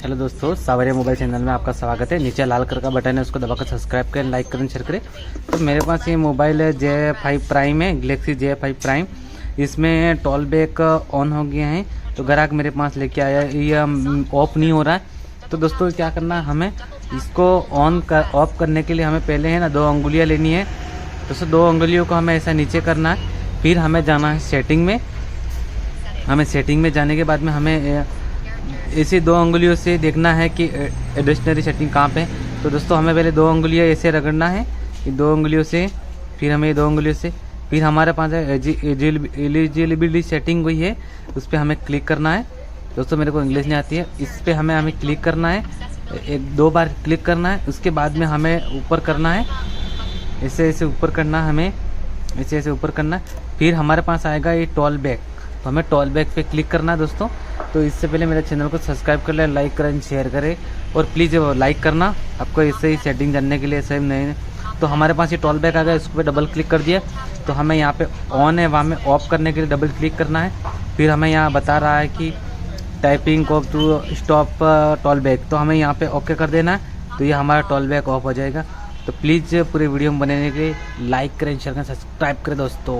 Hello दोस्तों, सावरिया mobile channel में आपका स्वागत है। नीचे लाल कलर का बटन है, उसको दबाकर सब्सक्राइब करें, लाइक करें, शेयर करें। तो मेरे पास ये मोबाइल है J5 प्राइम है, गैलेक्सी J5 प्राइम। इसमें टॉल बैक ऑन हो गया है, तो ग्राहक मेरे पास लेके आया, ये ऑफ नहीं हो रहा है। तो दोस्तों क्या करना है, हमें इसको ऑफ करने के लिए हमें पहले है ना 2 अंगुलियाँ लेनी है। दोस्तों 2 अंगुलियों को हमें ऐसा नीचे करना है, फिर हमें जाना है सेटिंग में। हमें सेटिंग में जाने के बाद में हमें ऐसे 2 अंगुलियों से देखना है कि एडिशनरी सेटिंग कहाँ पे है। तो दोस्तों हमें पहले 2 अंगुलियाँ ऐसे रगड़ना है, ये 2 अंगुलियों से, फिर हमें 2 अंगुलियों से, फिर हमारे पास एलिजिबिलिटी सेटिंग हुई है, उस पर हमें क्लिक करना है। दोस्तों मेरे को इंग्लिश नहीं आती है, इस पर हमें क्लिक करना है, 1-2 बार क्लिक करना है। उसके बाद में हमें ऊपर करना है, ऐसे ऐसे ऊपर करना है, हमें ऐसे ऐसे ऊपर करना है। फिर हमारे पास आएगा ये टॉल बैक, तो हमें टॉल बैक पे क्लिक करना है दोस्तों। तो इससे पहले मेरे चैनल को सब्सक्राइब कर लें, लाइक करें, शेयर करें, और प्लीज़ लाइक करना, आपको इससे ही सेटिंग जानने के लिए सही नहीं। तो हमारे पास ये टॉल बैक आ गया, इस पर डबल क्लिक कर दिया, तो हमें यहाँ पे ऑन है, वहाँ में ऑफ करने के लिए डबल क्लिक करना है। फिर हमें यहाँ बता रहा है कि typing off to stop tall back, तो हमें यहाँ पे ओके कर देना है, तो ये हमारा टॉल बैक ऑफ हो जाएगा। तो प्लीज़ पूरे वीडियो में बनने के लिए लाइक करें, शेयर करें, सब्सक्राइब करें दोस्तों।